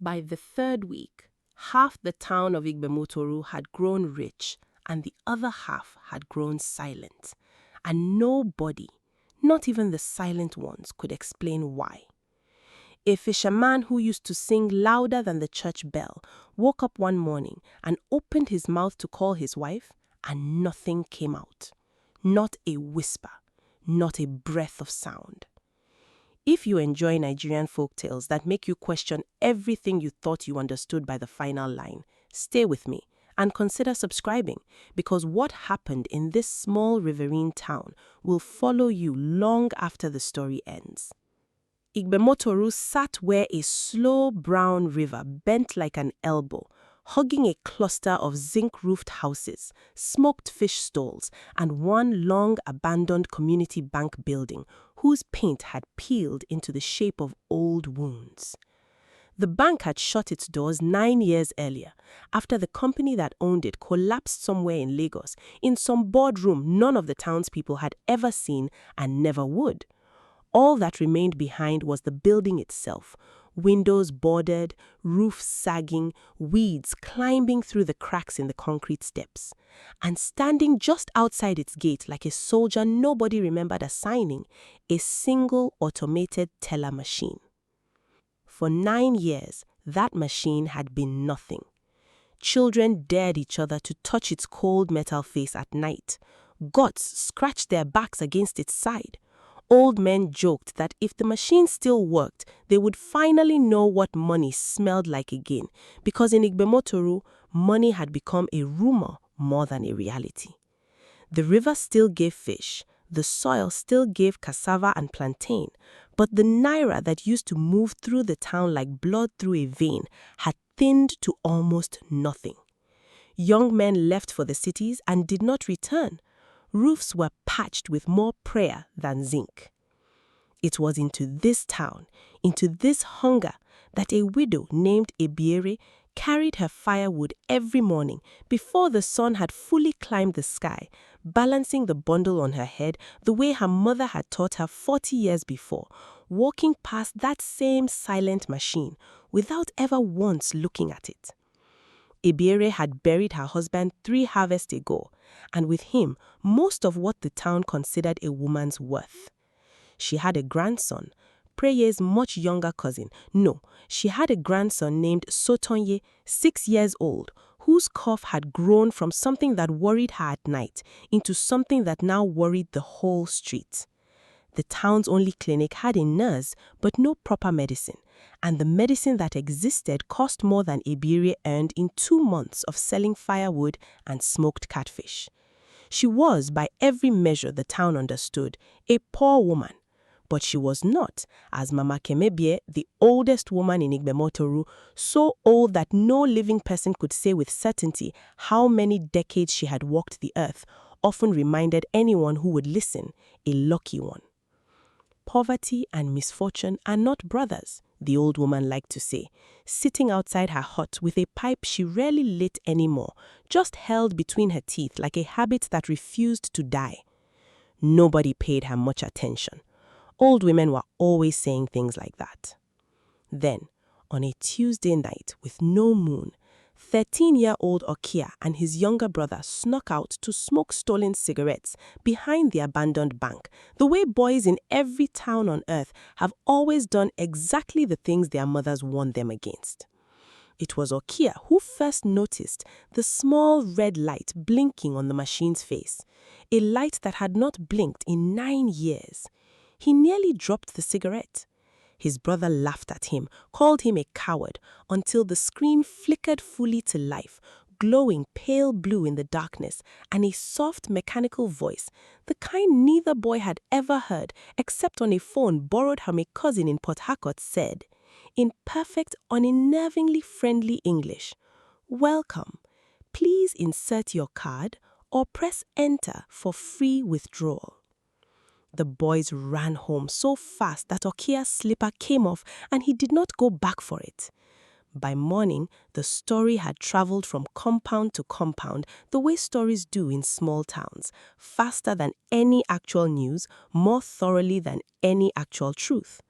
By the third week, half the town of Igbomotoru had grown rich and the other half had grown silent. And nobody, not even the silent ones, could explain why. A fisherman who used to sing louder than the church bell woke up one morning and opened his mouth to call his wife, and nothing came out. Not a whisper, not a breath of sound. If you enjoy Nigerian folk tales that make you question everything you thought you understood by the final line, stay with me and consider subscribing, because what happened in this small riverine town will follow you long after the story ends. Igbomotoru sat where a slow brown river bent like an elbow, hugging a cluster of zinc-roofed houses, smoked fish stalls, and one long abandoned community bank building whose paint had peeled into the shape of old wounds. The bank had shut its doors 9 years earlier, after the company that owned it collapsed somewhere in Lagos, in some boardroom none of the townspeople had ever seen and never would. All that remained behind was the building itself, windows boarded, roofs sagging, weeds climbing through the cracks in the concrete steps. And standing just outside its gate like a soldier nobody remembered assigning, a single automated teller machine. For 9 years, that machine had been nothing. Children dared each other to touch its cold metal face at night. Goats scratched their backs against its side. Old men joked that if the machine still worked, they would finally know what money smelled like again, because in Igbomotoru, money had become a rumor more than a reality. The river still gave fish, the soil still gave cassava and plantain, but the naira that used to move through the town like blood through a vein had thinned to almost nothing. Young men left for the cities and did not return. Roofs were patched with more prayer than zinc. It was into this town, into this hunger, that a widow named Ebiere carried her firewood every morning before the sun had fully climbed the sky, balancing the bundle on her head the way her mother had taught her 40 years before, walking past that same silent machine without ever once looking at it. Ebiere had buried her husband 3 harvests ago, and with him, most of what the town considered a woman's worth. She had a grandson, Preye's much younger cousin. No, she had a grandson named Sotonye, 6 years old, whose cough had grown from something that worried her at night into something that now worried the whole street. The town's only clinic had a nurse, but no proper medicine, and the medicine that existed cost more than Ebiere earned in 2 months of selling firewood and smoked catfish. She was, by every measure the town understood, a poor woman. But she was not, as Mama Kemebie, the oldest woman in Igbomotoru, so old that no living person could say with certainty how many decades she had walked the earth, often reminded anyone who would listen, a lucky one. Poverty and misfortune are not brothers, the old woman liked to say, sitting outside her hut with a pipe she rarely lit anymore, just held between her teeth like a habit that refused to die. Nobody paid her much attention. Old women were always saying things like that. Then, on a Tuesday night with no moon, 13-year-old Okia and his younger brother snuck out to smoke stolen cigarettes behind the abandoned bank, the way boys in every town on earth have always done exactly the things their mothers warned them against. It was Okia who first noticed the small red light blinking on the machine's face, a light that had not blinked in 9 years. He nearly dropped the cigarette. His brother laughed at him, called him a coward, until the screen flickered fully to life, glowing pale blue in the darkness, and a soft mechanical voice, the kind neither boy had ever heard except on a phone borrowed from a cousin in Port Harcourt, said, in perfect, unnervingly friendly English, "Welcome. Please insert your card or press enter for free withdrawal." The boys ran home so fast that Okia's slipper came off and he did not go back for it. By morning, the story had traveled from compound to compound the way stories do in small towns, faster than any actual news, more thoroughly than any actual truth.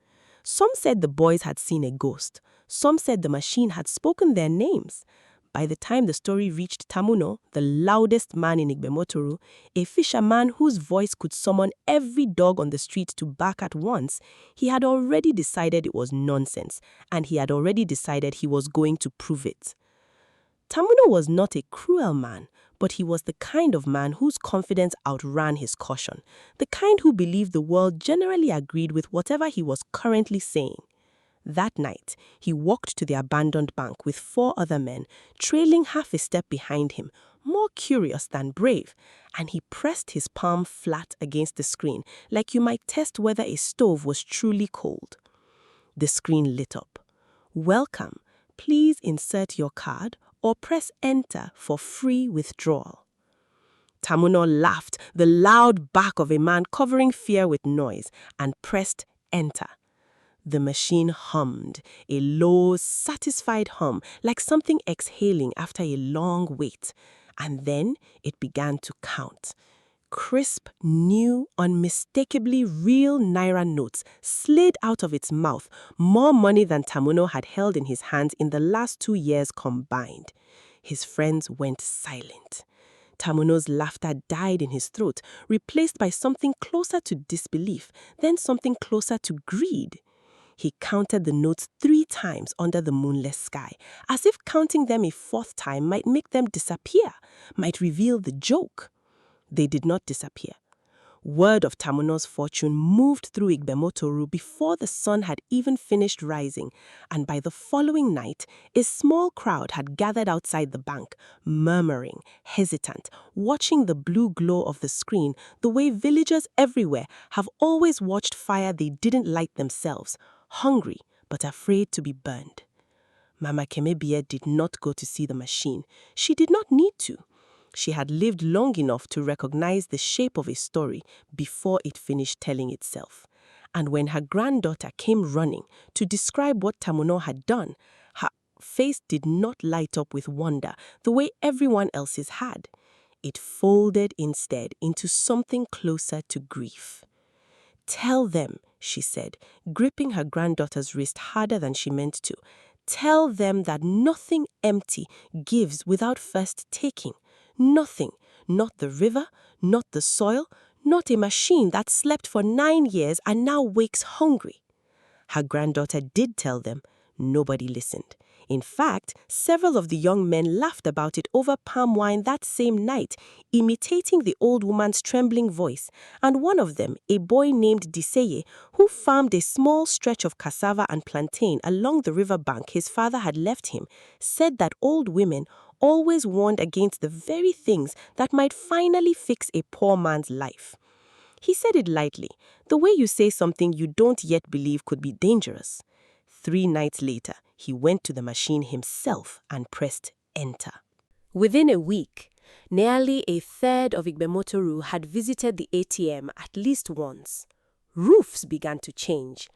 Some said the boys had seen a ghost. Some said the machine had spoken their names. By the time the story reached Tamuno, the loudest man in Igbomotoru, a fisherman whose voice could summon every dog on the street to bark at once, he had already decided it was nonsense, and he had already decided he was going to prove it. Tamuno was not a cruel man, but he was the kind of man whose confidence outran his caution, the kind who believed the world generally agreed with whatever he was currently saying. That night, he walked to the abandoned bank with 4 other men, trailing half a step behind him, more curious than brave, and he pressed his palm flat against the screen, like you might test whether a stove was truly cold. The screen lit up. "Welcome. Please insert your card or press enter for free withdrawal." Tamuno laughed, the loud bark of a man covering fear with noise, and pressed enter. The machine hummed, a low, satisfied hum, like something exhaling after a long wait. And then it began to count. Crisp, new, unmistakably real Naira notes slid out of its mouth, more money than Tamuno had held in his hands in the last 2 years combined. His friends went silent. Tamuno's laughter died in his throat, replaced by something closer to disbelief, then something closer to greed. He counted the notes 3 times under the moonless sky, as if counting them a 4th time might make them disappear, might reveal the joke. They did not disappear. Word of Tamuno's fortune moved through Igbomotoru before the sun had even finished rising, and by the following night, a small crowd had gathered outside the bank, murmuring, hesitant, watching the blue glow of the screen the way villagers everywhere have always watched fire they didn't light themselves, hungry but afraid to be burned. Mama Ebiere did not go to see the machine. She did not need to. She had lived long enough to recognize the shape of a story before it finished telling itself. And when her granddaughter came running to describe what Tamuno had done, her face did not light up with wonder the way everyone else's had. It folded instead into something closer to grief. "Tell them," she said, gripping her granddaughter's wrist harder than she meant to. "Tell them that nothing empty gives without first taking. Nothing, not the river, not the soil, not a machine that slept for 9 years and now wakes hungry." Her granddaughter did tell them. Nobody listened. In fact, several of the young men laughed about it over palm wine that same night, imitating the old woman's trembling voice, and one of them, a boy named Diseye, who farmed a small stretch of cassava and plantain along the river bank his father had left him, said that old women always warned against the very things that might finally fix a poor man's life. He said it lightly, the way you say something you don't yet believe could be dangerous. 3 nights later, he went to the machine himself and pressed enter. Within a week, nearly a third of Igbomotoru had visited the ATM at least once. Roofs began to change.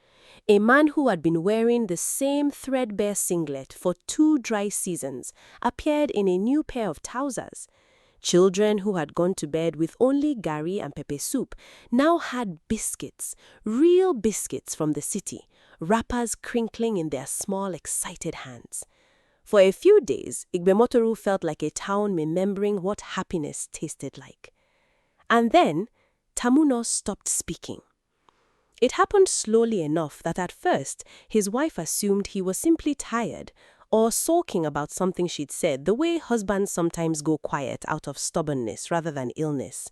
A man who had been wearing the same threadbare singlet for 2 dry seasons appeared in a new pair of trousers. Children who had gone to bed with only gari and pepper soup now had biscuits, real biscuits from the city, wrappers crinkling in their small, excited hands. For a few days, Igbomotoru felt like a town remembering what happiness tasted like. And then, Tamuno stopped speaking. It happened slowly enough that at first, his wife assumed he was simply tired, or sulking about something she'd said, the way husbands sometimes go quiet out of stubbornness rather than illness.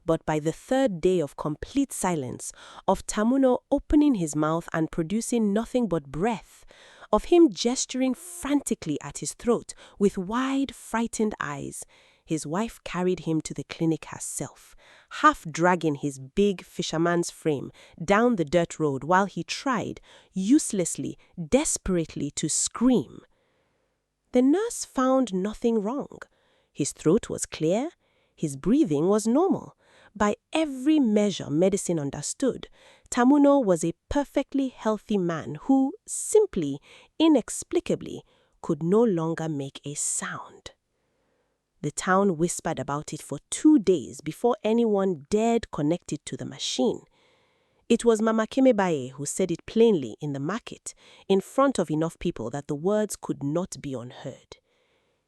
But by the 3rd day of complete silence, of Tamuno opening his mouth and producing nothing but breath, of him gesturing frantically at his throat with wide, frightened eyes, his wife carried him to the clinic herself, half dragging his big fisherman's frame down the dirt road while he tried, uselessly, desperately, to scream. The nurse found nothing wrong. His throat was clear. His breathing was normal. By every measure medicine understood, Tamuno was a perfectly healthy man who, simply, inexplicably, could no longer make a sound. The town whispered about it for 2 days before anyone dared connect it to the machine. It was Mama Kemebaye who said it plainly in the market, in front of enough people that the words could not be unheard.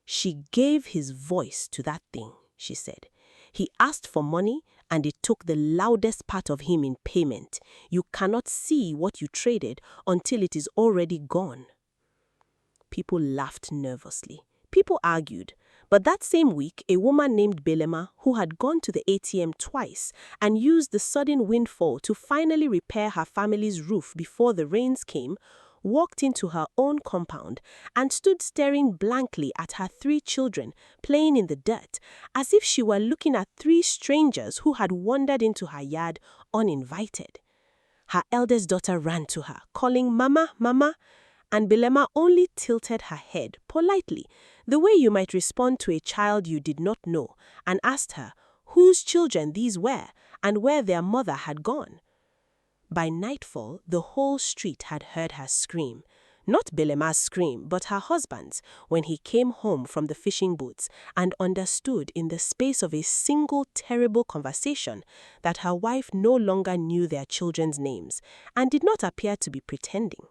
She gave his voice to that thing, she said. He asked for money, and it took the loudest part of him in payment. You cannot see what you traded until it is already gone. People laughed nervously. People argued. But that same week, a woman named Belema, who had gone to the ATM twice and used the sudden windfall to finally repair her family's roof before the rains came, walked into her own compound and stood staring blankly at her 3 children playing in the dirt, as if she were looking at 3 strangers who had wandered into her yard uninvited. Her eldest daughter ran to her, calling, "Mama, Mama," and Belema only tilted her head politely, the way you might respond to a child you did not know, and asked her whose children these were and where their mother had gone. By nightfall, the whole street had heard her scream. Not Belema's scream, but her husband's, when he came home from the fishing boats and understood in the space of a single terrible conversation that her wife no longer knew their children's names and did not appear to be pretending.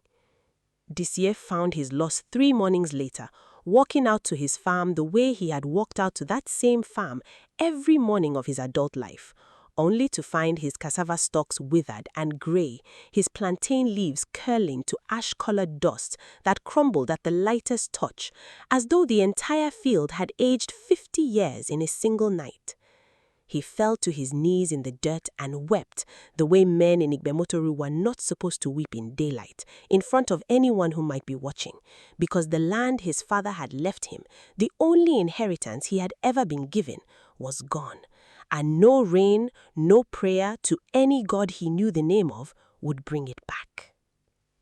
Dissier found his loss 3 mornings later, walking out to his farm the way he had walked out to that same farm every morning of his adult life, only to find his cassava stalks withered and grey, his plantain leaves curling to ash-colored dust that crumbled at the lightest touch, as though the entire field had aged 50 years in a single night. He fell to his knees in the dirt and wept the way men in Igbomotoru were not supposed to weep in daylight, in front of anyone who might be watching, because the land his father had left him, the only inheritance he had ever been given, was gone, and no rain, no prayer to any god he knew the name of would bring it back.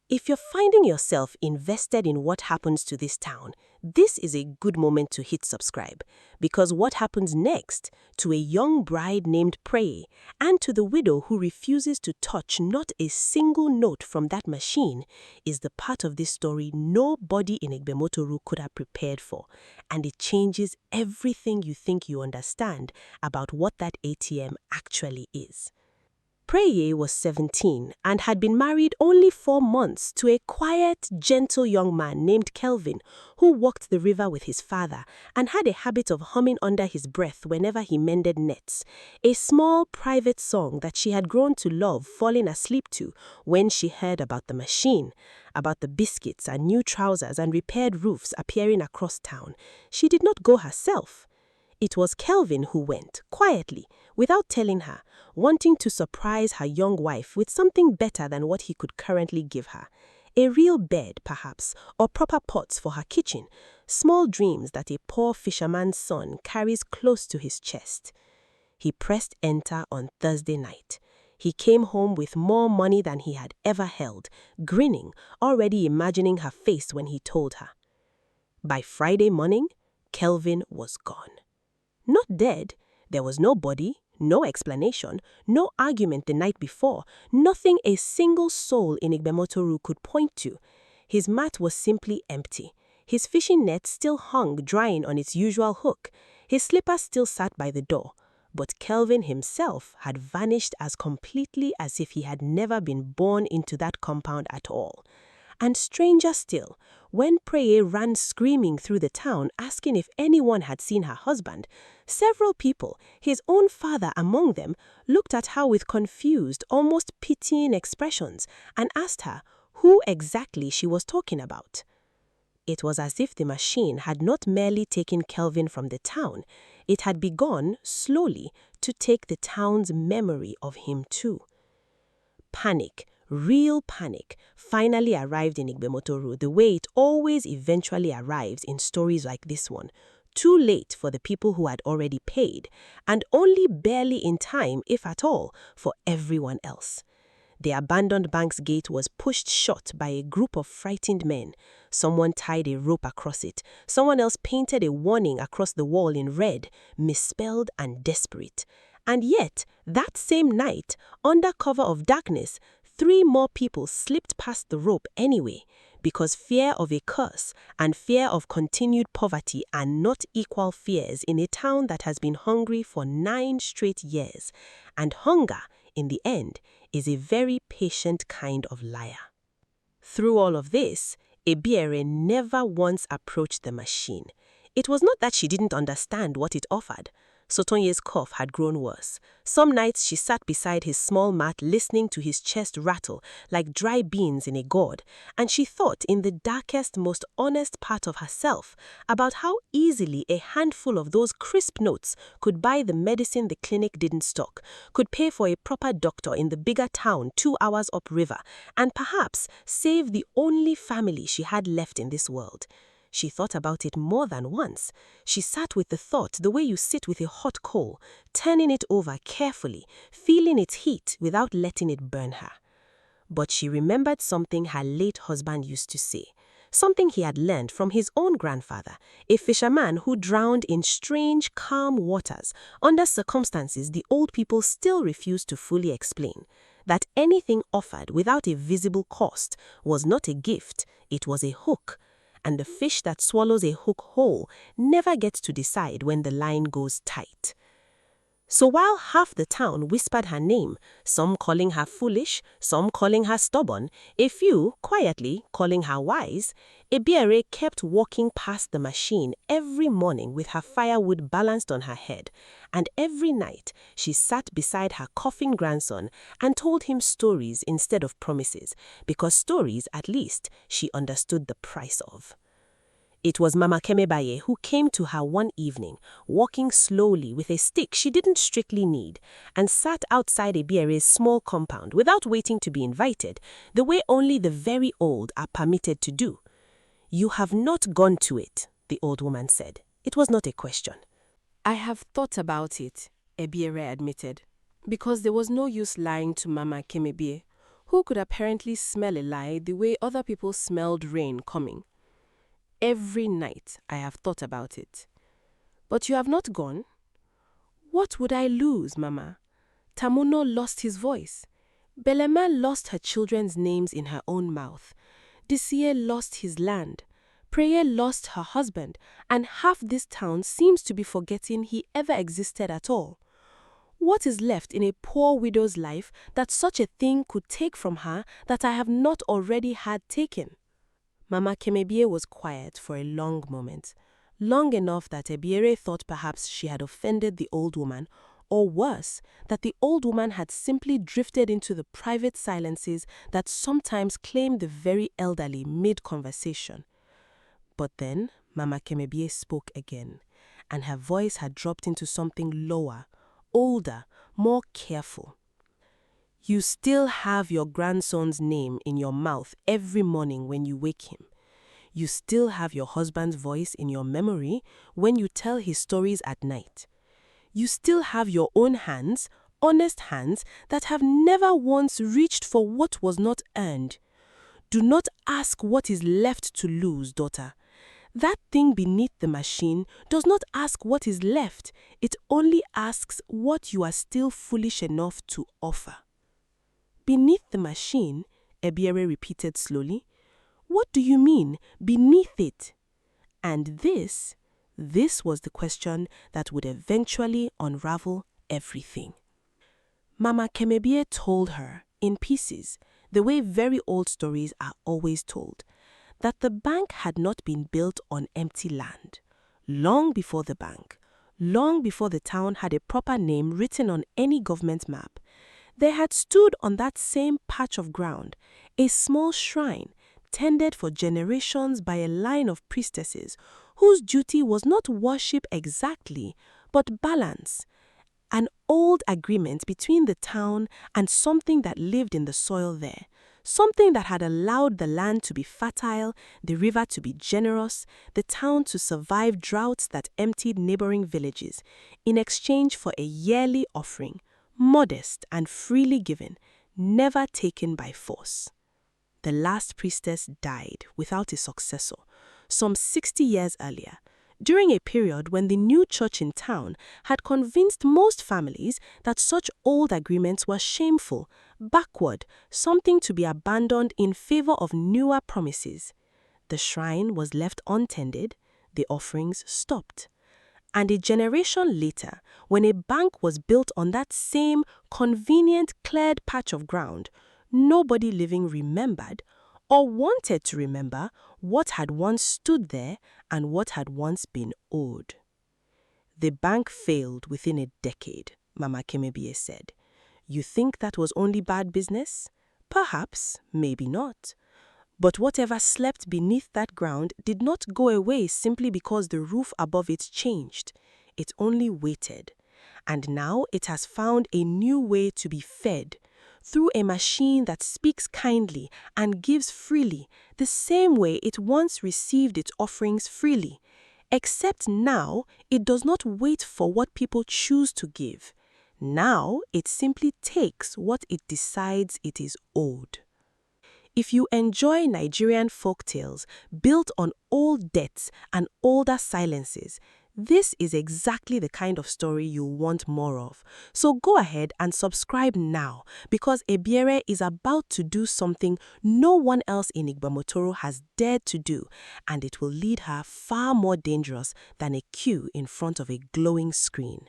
If you're finding yourself invested in what happens to this town, this is a good moment to hit subscribe, because what happens next to a young bride named Preye and to the widow who refuses to touch not a single note from that machine is the part of this story nobody in Igbomotoru could have prepared for, and it changes everything you think you understand about what that ATM actually is. Preye was 17 and had been married only 4 months to a quiet, gentle young man named Kelvin, who walked the river with his father and had a habit of humming under his breath whenever he mended nets, a small private song that she had grown to love falling asleep to when she heard about the machine, about the biscuits and new trousers and repaired roofs appearing across town. She did not go herself. It was Kelvin who went, quietly, without telling her, wanting to surprise her young wife with something better than what he could currently give her. A real bed, perhaps, or proper pots for her kitchen, small dreams that a poor fisherman's son carries close to his chest. He pressed enter on Thursday night. He came home with more money than he had ever held, grinning, already imagining her face when he told her. By Friday morning, Kelvin was gone. Not dead. There was no body, no explanation, no argument the night before, nothing a single soul in Igbomotoru could point to. His mat was simply empty. His fishing net still hung drying on its usual hook. His slippers still sat by the door. But Kelvin himself had vanished as completely as if he had never been born into that compound at all. And stranger still, when Preye ran screaming through the town asking if anyone had seen her husband, several people, his own father among them, looked at her with confused, almost pitying expressions and asked her who exactly she was talking about. It was as if the machine had not merely taken Kelvin from the town, it had begun, slowly, to take the town's memory of him too. Panic, real panic, finally arrived in Igbomotoru the way it always eventually arrives in stories like this one, too late for the people who had already paid, and only barely in time, if at all, for everyone else. The abandoned bank's gate was pushed shut by a group of frightened men. Someone tied a rope across it. Someone else painted a warning across the wall in red, misspelled and desperate. And yet, that same night, under cover of darkness, 3 more people slipped past the rope anyway, because fear of a curse and fear of continued poverty are not equal fears in a town that has been hungry for 9 straight years, and hunger in the end, is a very patient kind of liar. Through all of this, Ebiere never once approached the machine. It was not that she didn't understand what it offered. Sotonye's cough had grown worse. Some nights she sat beside his small mat listening to his chest rattle like dry beans in a gourd, and she thought in the darkest, most honest part of herself about how easily a handful of those crisp notes could buy the medicine the clinic didn't stock, could pay for a proper doctor in the bigger town 2 hours upriver, and perhaps save the only family she had left in this world. She thought about it more than once. She sat with the thought the way you sit with a hot coal, turning it over carefully, feeling its heat without letting it burn her. But she remembered something her late husband used to say, something he had learned from his own grandfather, a fisherman who drowned in strange, calm waters under circumstances the old people still refused to fully explain, that anything offered without a visible cost was not a gift, it was a hook. And the fish that swallows a hook whole never gets to decide when the line goes tight. So while half the town whispered her name, some calling her foolish, some calling her stubborn, a few quietly calling her wise, Ebiere kept walking past the machine every morning with her firewood balanced on her head, and every night she sat beside her coughing grandson and told him stories instead of promises, because stories, at least, she understood the price of. It was Mama Kemebaye who came to her one evening, walking slowly with a stick she didn't strictly need, and sat outside Ebiere's small compound without waiting to be invited, the way only the very old are permitted to do. "You have not gone to it," the old woman said. It was not a question. "I have thought about it," Ebiere admitted, because there was no use lying to Mama Kemebaye, who could apparently smell a lie the way other people smelled rain coming. "Every night I have thought about it." "But you have not gone?" "What would I lose, Mama? Tamuno lost his voice. Belema lost her children's names in her own mouth. Disie lost his land. Preye lost her husband, and half this town seems to be forgetting he ever existed at all. What is left in a poor widow's life that such a thing could take from her that I have not already had taken?" Mama Kemebaye was quiet for a long moment, long enough that Ebiere thought perhaps she had offended the old woman, or worse, that the old woman had simply drifted into the private silences that sometimes claim the very elderly mid-conversation. But then Mama Kemebaye spoke again, and her voice had dropped into something lower, older, more careful. "You still have your grandson's name in your mouth every morning when you wake him. You still have your husband's voice in your memory when you tell his stories at night. You still have your own hands, honest hands, that have never once reached for what was not earned. Do not ask what is left to lose, daughter. That thing beneath the machine does not ask what is left. It only asks what you are still foolish enough to offer." "Beneath the machine?" Ebiere repeated slowly. "What do you mean, beneath it?" And this was the question that would eventually unravel everything. Mama Kemebaye told her, in pieces, the way very old stories are always told, that the bank had not been built on empty land. Long before the bank, long before the town had a proper name written on any government map, there had stood on that same patch of ground a small shrine tended for generations by a line of priestesses whose duty was not worship exactly, but balance, an old agreement between the town and something that lived in the soil there, something that had allowed the land to be fertile, the river to be generous, the town to survive droughts that emptied neighboring villages, in exchange for a yearly offering, modest and freely given, never taken by force. The last priestess died without a successor, some 60 years earlier, during a period when the new church in town had convinced most families that such old agreements were shameful, backward, something to be abandoned in favor of newer promises. The shrine was left untended, the offerings stopped. And a generation later, when a bank was built on that same convenient cleared patch of ground, nobody living remembered or wanted to remember what had once stood there and what had once been owed. The bank failed within a decade, Mama Kemebie said. You think that was only bad business? Perhaps, maybe not. But whatever slept beneath that ground did not go away simply because the roof above it changed. It only waited. And now it has found a new way to be fed, through a machine that speaks kindly and gives freely, the same way it once received its offerings freely. Except now, it does not wait for what people choose to give. Now, it simply takes what it decides it is owed. If you enjoy Nigerian folktales built on old debts and older silences, this is exactly the kind of story you'll want more of. So go ahead and subscribe now, because Ebiere is about to do something no one else in Igbomotoru has dared to do, and it will lead her far more dangerous than a queue in front of a glowing screen.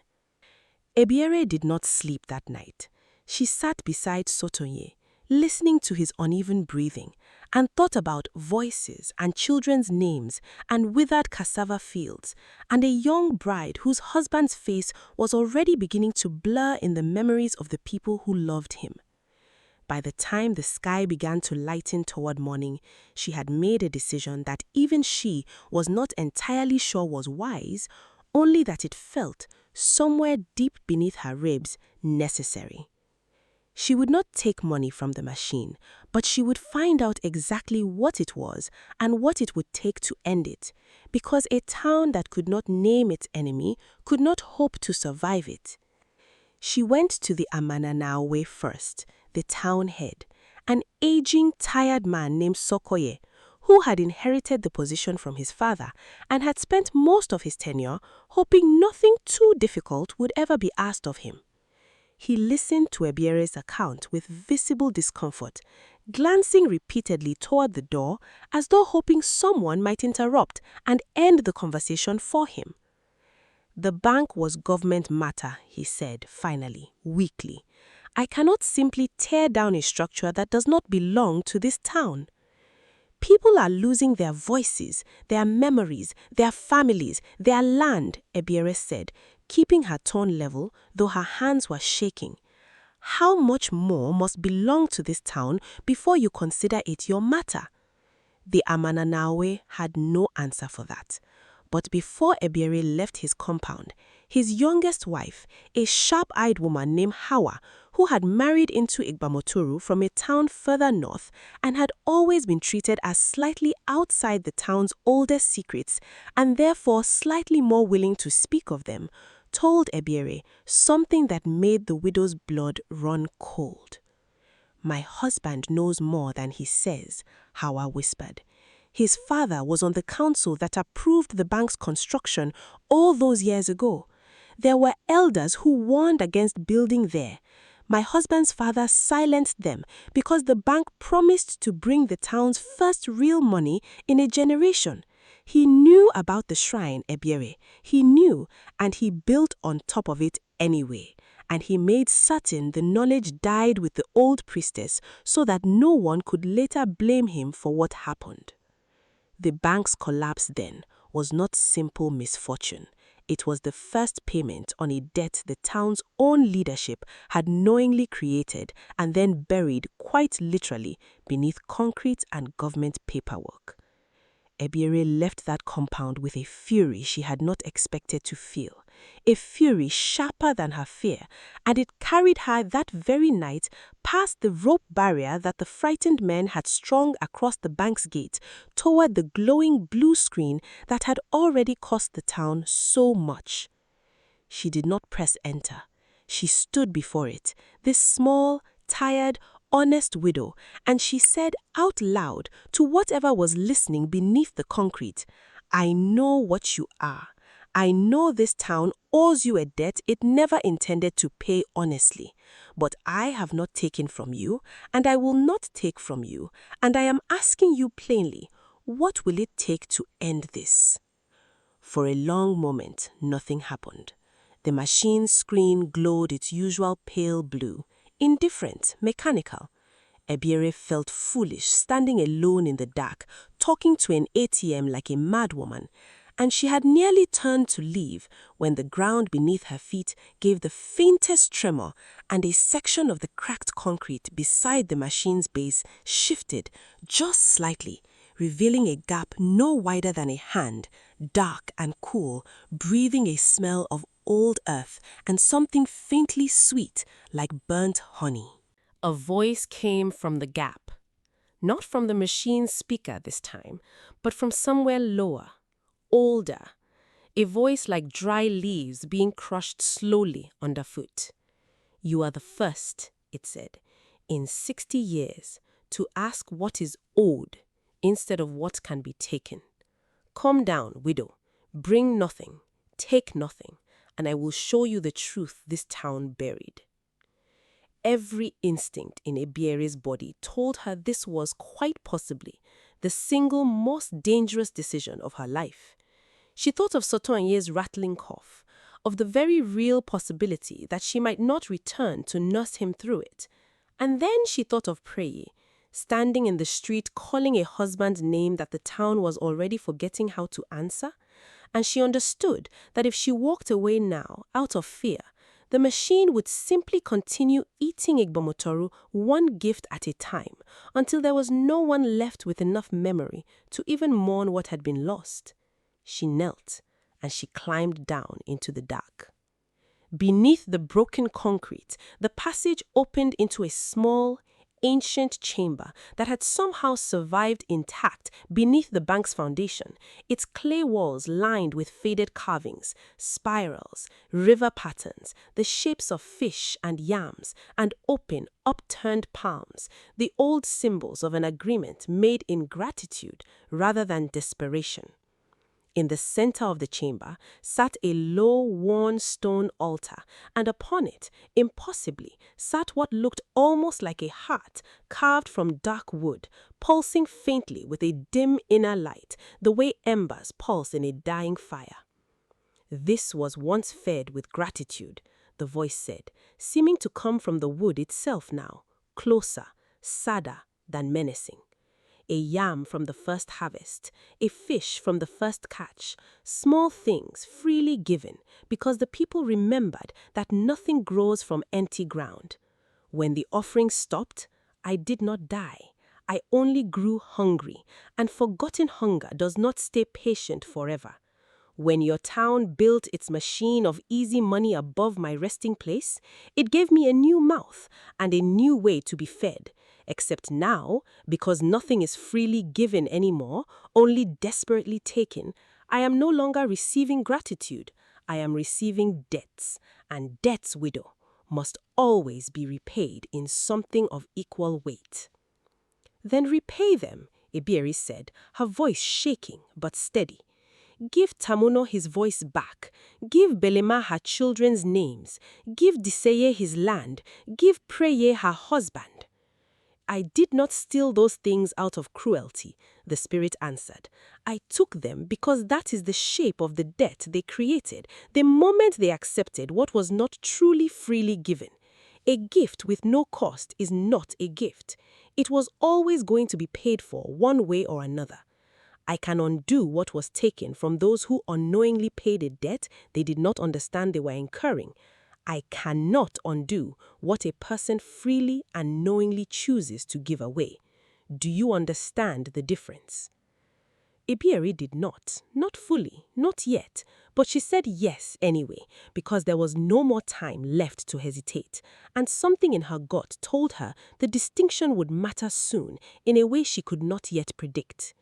Ebiere did not sleep that night. She sat beside Sotonye, listening to his uneven breathing, and thought about voices and children's names and withered cassava fields, and a young bride whose husband's face was already beginning to blur in the memories of the people who loved him. By the time the sky began to lighten toward morning, she had made a decision that even she was not entirely sure was wise, only that it felt, somewhere deep beneath her ribs, necessary. She would not take money from the machine, but she would find out exactly what it was and what it would take to end it, because a town that could not name its enemy could not hope to survive it. She went to the Amananawe first, the town head, an aging, tired man named Sokoye, who had inherited the position from his father and had spent most of his tenure hoping nothing too difficult would ever be asked of him. He listened to Ebiere's account with visible discomfort, glancing repeatedly toward the door as though hoping someone might interrupt and end the conversation for him. The bank was government matter, he said, finally, weakly. I cannot simply tear down a structure that does not belong to this town. People are losing their voices, their memories, their families, their land, Ebiere said, keeping her tone level, though her hands were shaking. How much more must belong to this town before you consider it your matter? The Amananawe had no answer for that. But before Ebiere left his compound, his youngest wife, a sharp-eyed woman named Hawa, who had married into Igbomotoru from a town further north and had always been treated as slightly outside the town's oldest secrets and therefore slightly more willing to speak of them, told Ebiere something that made the widow's blood run cold. My husband knows more than he says, Hawa whispered. His father was on the council that approved the bank's construction all those years ago. There were elders who warned against building there. My husband's father silenced them because the bank promised to bring the town's first real money in a generation. He knew about the shrine, Ebiere. He knew, and he built on top of it anyway. And he made certain the knowledge died with the old priestess so that no one could later blame him for what happened. The bank's collapse then was not simple misfortune. It was the first payment on a debt the town's own leadership had knowingly created and then buried quite literally beneath concrete and government paperwork. Ebiere left that compound with a fury she had not expected to feel, a fury sharper than her fear, and it carried her that very night past the rope barrier that the frightened men had strung across the bank's gate toward the glowing blue screen that had already cost the town so much. She did not press enter. She stood before it, this small, tired, honest widow, and she said out loud to whatever was listening beneath the concrete, I know what you are. I know this town owes you a debt it never intended to pay honestly. But I have not taken from you, and I will not take from you, and I am asking you plainly, what will it take to end this? For a long moment, nothing happened. The machine's screen glowed its usual pale blue, indifferent, mechanical. Ebiere felt foolish, standing alone in the dark, talking to an ATM like a madwoman, and she had nearly turned to leave when the ground beneath her feet gave the faintest tremor and a section of the cracked concrete beside the machine's base shifted just slightly, revealing a gap no wider than a hand, dark and cool, breathing a smell of old earth and something faintly sweet like burnt honey. A voice came from the gap. Not from the machine's speaker this time, but from somewhere lower, older. A voice like dry leaves being crushed slowly underfoot. "You are the first," it said, "in 60 years to ask what is owed instead of what can be taken. Come down, widow, bring nothing, take nothing, and I will show you the truth this town buried." Every instinct in Ebiere's body told her this was quite possibly the single most dangerous decision of her life. She thought of Sotoanye's rattling cough, of the very real possibility that she might not return to nurse him through it. And then she thought of Preye, standing in the street calling a husband's name that the town was already forgetting how to answer. And she understood that if she walked away now, out of fear, the machine would simply continue eating Igbomotoru one gift at a time until there was no one left with enough memory to even mourn what had been lost. She knelt and she climbed down into the dark. Beneath the broken concrete, the passage opened into a small, ancient chamber that had somehow survived intact beneath the bank's foundation, its clay walls lined with faded carvings, spirals, river patterns, the shapes of fish and yams, and open, upturned palms, the old symbols of an agreement made in gratitude rather than desperation. In the center of the chamber sat a low, worn stone altar, and upon it, impossibly, sat what looked almost like a heart carved from dark wood, pulsing faintly with a dim inner light, the way embers pulse in a dying fire. "This was once fed with gratitude," the voice said, seeming to come from the wood itself now, closer, sadder than menacing. A yam from the first harvest, a fish from the first catch, small things freely given because the people remembered that nothing grows from empty ground. When the offering stopped, I did not die. I only grew hungry, and forgotten hunger does not stay patient forever. When your town built its machine of easy money above my resting place, it gave me a new mouth and a new way to be fed. Except now, because nothing is freely given anymore, only desperately taken, I am no longer receiving gratitude. I am receiving debts, and debts, widow, must always be repaid in something of equal weight. "Then repay them," Ebiere said, her voice shaking but steady. "Give Tamuno his voice back. Give Belema her children's names. Give Diseye his land. Give Preye her husband." "I did not steal those things out of cruelty," the spirit answered. "I took them because that is the shape of the debt they created the moment they accepted what was not truly freely given. A gift with no cost is not a gift. It was always going to be paid for one way or another. I can undo what was taken from those who unknowingly paid a debt they did not understand they were incurring. I cannot undo what a person freely and knowingly chooses to give away. Do you understand the difference?" Ebiere did not fully, not yet, but she said yes anyway, because there was no more time left to hesitate, and something in her gut told her the distinction would matter soon in a way she could not yet predict.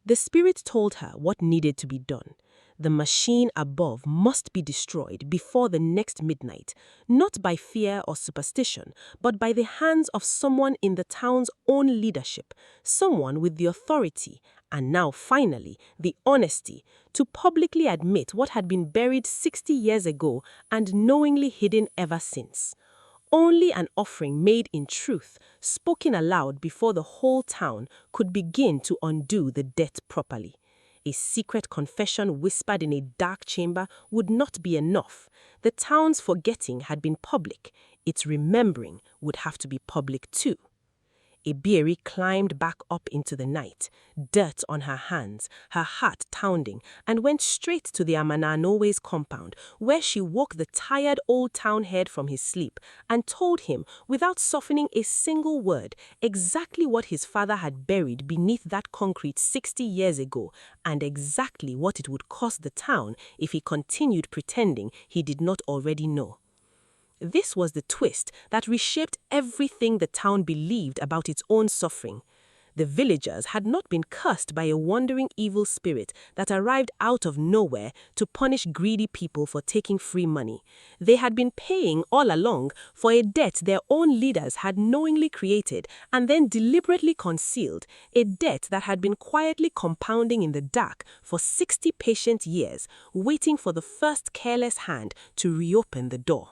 The spirit told her what needed to be done. The machine above must be destroyed before the next midnight, not by fear or superstition, but by the hands of someone in the town's own leadership, someone with the authority, and now finally the honesty, to publicly admit what had been buried 60 years ago and knowingly hidden ever since. Only an offering made in truth, spoken aloud before the whole town, could begin to undo the debt properly. A secret confession whispered in a dark chamber would not be enough. The town's forgetting had been public. Its remembering would have to be public too. Ebiere climbed back up into the night, dirt on her hands, her heart pounding, and went straight to the Amananowe's compound, where she woke the tired old town head from his sleep and told him, without softening a single word, exactly what his father had buried beneath that concrete 60 years ago, and exactly what it would cost the town if he continued pretending he did not already know. This was the twist that reshaped everything the town believed about its own suffering. The villagers had not been cursed by a wandering evil spirit that arrived out of nowhere to punish greedy people for taking free money. They had been paying all along for a debt their own leaders had knowingly created and then deliberately concealed, a debt that had been quietly compounding in the dark for 60 patient years, waiting for the first careless hand to reopen the door.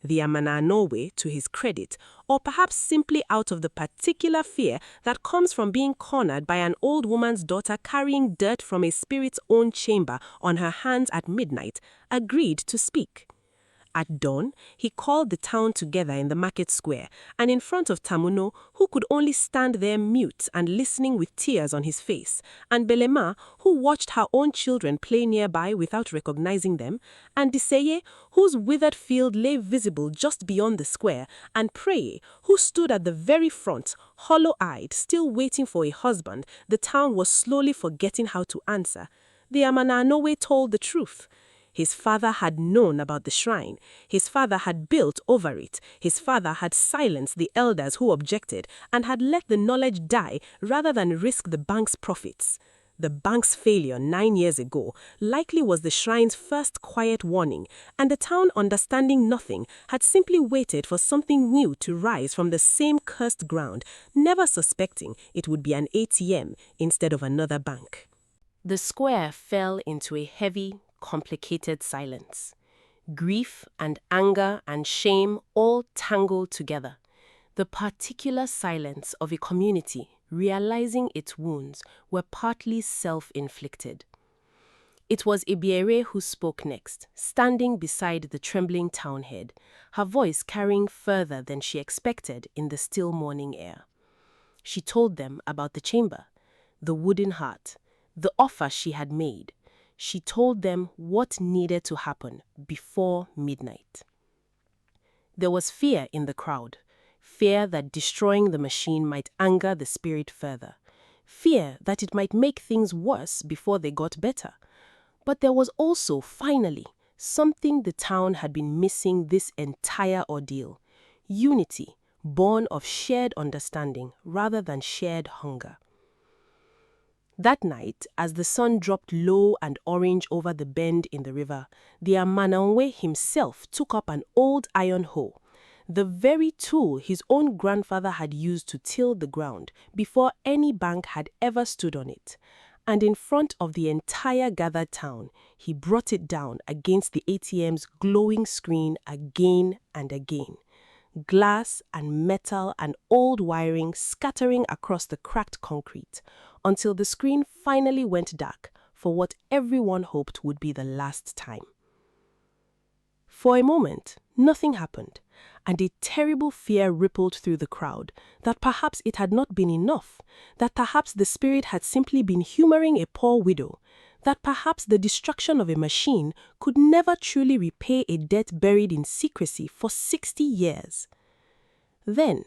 The Amananowe, to his credit, or perhaps simply out of the particular fear that comes from being cornered by an old woman's daughter carrying dirt from a spirit's own chamber on her hands at midnight, agreed to speak. At dawn, he called the town together in the market square, and in front of Tamuno, who could only stand there mute and listening with tears on his face, and Belema, who watched her own children play nearby without recognizing them, and Diseye, whose withered field lay visible just beyond the square, and Preye, who stood at the very front, hollow-eyed, still waiting for a husband the town was slowly forgetting how to answer. The Amananowe told the truth. His father had known about the shrine. His father had built over it. His father had silenced the elders who objected and had let the knowledge die rather than risk the bank's profits. The bank's failure 9 years ago likely was the shrine's first quiet warning, and the town, understanding nothing, had simply waited for something new to rise from the same cursed ground, never suspecting it would be an ATM instead of another bank. The square fell into a heavy, complicated silence. Grief and anger and shame all tangled together. The particular silence of a community realizing its wounds were partly self-inflicted. It was Ebiere who spoke next, standing beside the trembling townhead, her voice carrying further than she expected in the still morning air. She told them about the chamber, the wooden heart, the offer she had made. She told them what needed to happen before midnight. There was fear in the crowd, fear that destroying the machine might anger the spirit further, fear that it might make things worse before they got better. But there was also, finally, something the town had been missing this entire ordeal: unity, born of shared understanding rather than shared hunger. That night, as the sun dropped low and orange over the bend in the river, the Amananowe himself took up an old iron hoe, the very tool his own grandfather had used to till the ground before any bank had ever stood on it. And in front of the entire gathered town, he brought it down against the ATM's glowing screen again and again. Glass and metal and old wiring scattering across the cracked concrete, until the screen finally went dark for what everyone hoped would be the last time. For a moment, nothing happened, and a terrible fear rippled through the crowd that perhaps it had not been enough, that perhaps the spirit had simply been humoring a poor widow, that perhaps the destruction of a machine could never truly repay a debt buried in secrecy for 60 years. Then,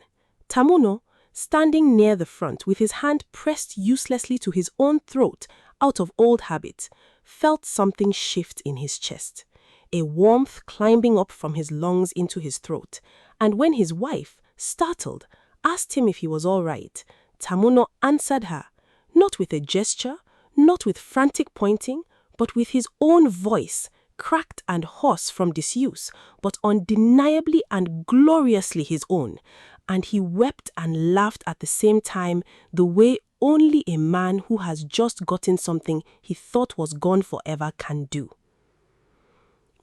Tamuno, standing near the front with his hand pressed uselessly to his own throat out of old habit, felt something shift in his chest, a warmth climbing up from his lungs into his throat, and when his wife, startled, asked him if he was all right, Tamuno answered her, not with a gesture, not with frantic pointing, but with his own voice, cracked and hoarse from disuse, but undeniably and gloriously his own, and he wept and laughed at the same time, the way only a man who has just gotten something he thought was gone forever can do.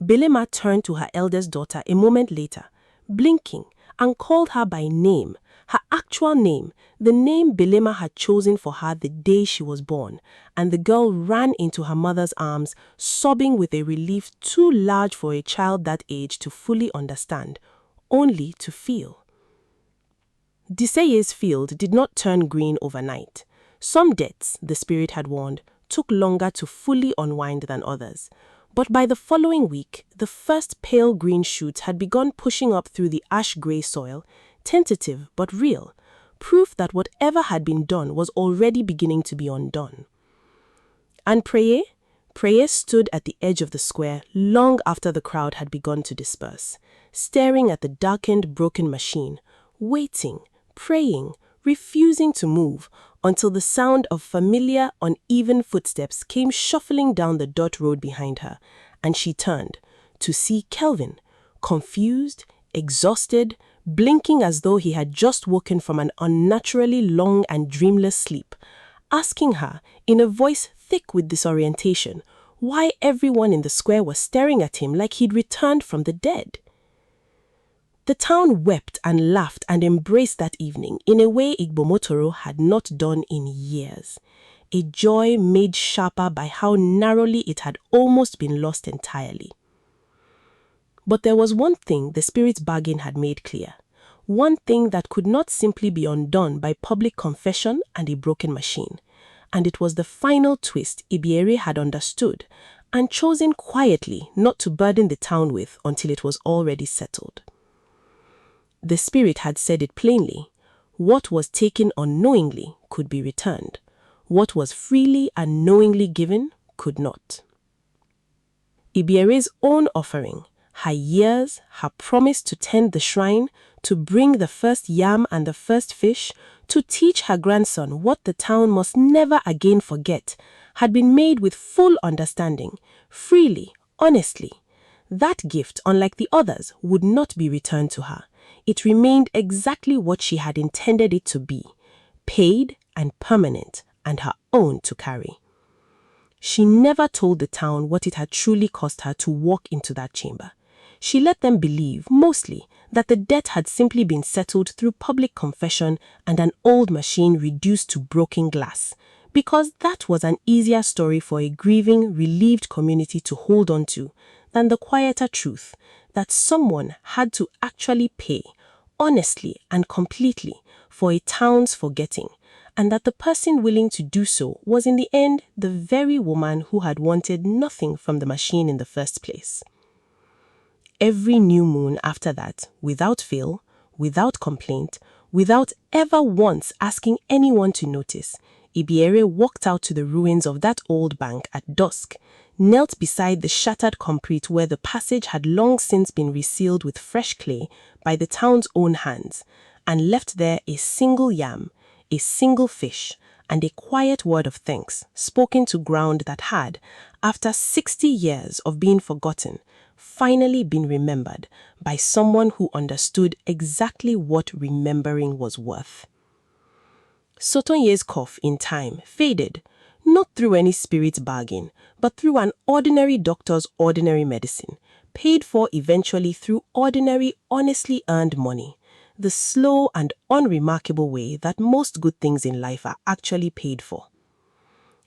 Belema turned to her eldest daughter a moment later, blinking and called her by name, her actual name, the name Belema had chosen for her the day she was born, and the girl ran into her mother's arms, sobbing with a relief too large for a child that age to fully understand, only to feel. Diseye's field did not turn green overnight. Some deaths, the spirit had warned, took longer to fully unwind than others. But by the following week, the first pale green shoots had begun pushing up through the ash-grey soil, tentative but real, proof that whatever had been done was already beginning to be undone. And Preye stood at the edge of the square long after the crowd had begun to disperse, staring at the darkened, broken machine, waiting, praying, refusing to move, until the sound of familiar, uneven footsteps came shuffling down the dirt road behind her, and she turned to see Kelvin, confused, exhausted, blinking as though he had just woken from an unnaturally long and dreamless sleep, asking her, in a voice thick with disorientation, why everyone in the square was staring at him like he'd returned from the dead. The town wept and laughed and embraced that evening in a way Igbomotoru had not done in years, a joy made sharper by how narrowly it had almost been lost entirely. But there was one thing the spirit's bargain had made clear, one thing that could not simply be undone by public confession and a broken machine, and it was the final twist Ebiere had understood and chosen quietly not to burden the town with until it was already settled. The spirit had said it plainly. What was taken unknowingly could be returned. What was freely and knowingly given could not. Ebiere's own offering, her years, her promise to tend the shrine, to bring the first yam and the first fish, to teach her grandson what the town must never again forget, had been made with full understanding, freely, honestly. That gift, unlike the others, would not be returned to her. It remained exactly what she had intended it to be, paid and permanent, and her own to carry. She never told the town what it had truly cost her to walk into that chamber. She let them believe, mostly, that the debt had simply been settled through public confession and an old machine reduced to broken glass, because that was an easier story for a grieving, relieved community to hold on to than the quieter truth that someone had to actually pay, honestly and completely, for a town's forgetting, and that the person willing to do so was in the end the very woman who had wanted nothing from the machine in the first place. Every new moon after that, without fail, without complaint, without ever once asking anyone to notice, Ebiere walked out to the ruins of that old bank at dusk, knelt beside the shattered concrete where the passage had long since been resealed with fresh clay by the town's own hands, and left there a single yam, a single fish, and a quiet word of thanks spoken to ground that had, after 60 years of being forgotten, finally been remembered by someone who understood exactly what remembering was worth. Sotonye's cough in time faded, not through any spirit bargain, but through an ordinary doctor's ordinary medicine, paid for eventually through ordinary, honestly earned money, the slow and unremarkable way that most good things in life are actually paid for.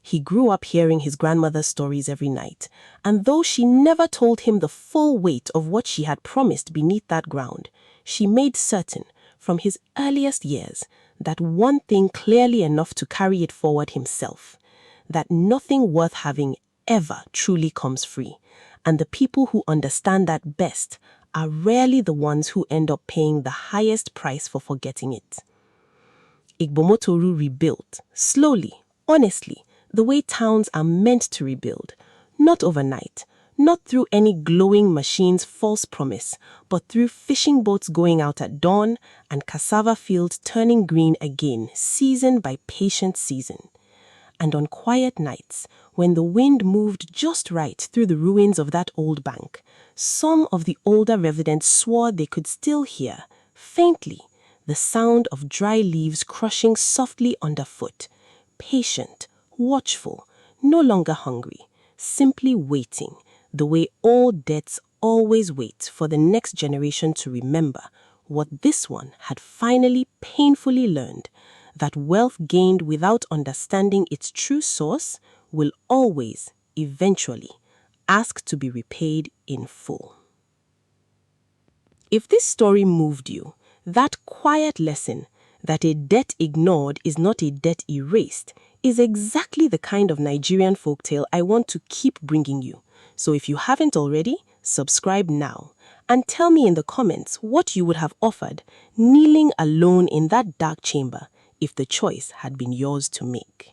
He grew up hearing his grandmother's stories every night, and though she never told him the full weight of what she had promised beneath that ground, she made certain, from his earliest years, that one thing clearly enough to carry it forward himself, that nothing worth having ever truly comes free, and the people who understand that best are rarely the ones who end up paying the highest price for forgetting it. Igbomotoru rebuilt, slowly, honestly, the way towns are meant to rebuild, not overnight, not through any glowing machine's false promise, but through fishing boats going out at dawn and cassava fields turning green again, season by patient season. And on quiet nights, when the wind moved just right through the ruins of that old bank, some of the older residents swore they could still hear, faintly, the sound of dry leaves crushing softly underfoot, patient, watchful, no longer hungry, simply waiting, the way all deaths always wait for the next generation to remember, what this one had finally painfully learned, that wealth gained without understanding its true source will always, eventually, ask to be repaid in full. If this story moved you, that quiet lesson that a debt ignored is not a debt erased is exactly the kind of Nigerian folktale I want to keep bringing you. So if you haven't already, subscribe now and tell me in the comments what you would have offered kneeling alone in that dark chamber if the choice had been yours to make.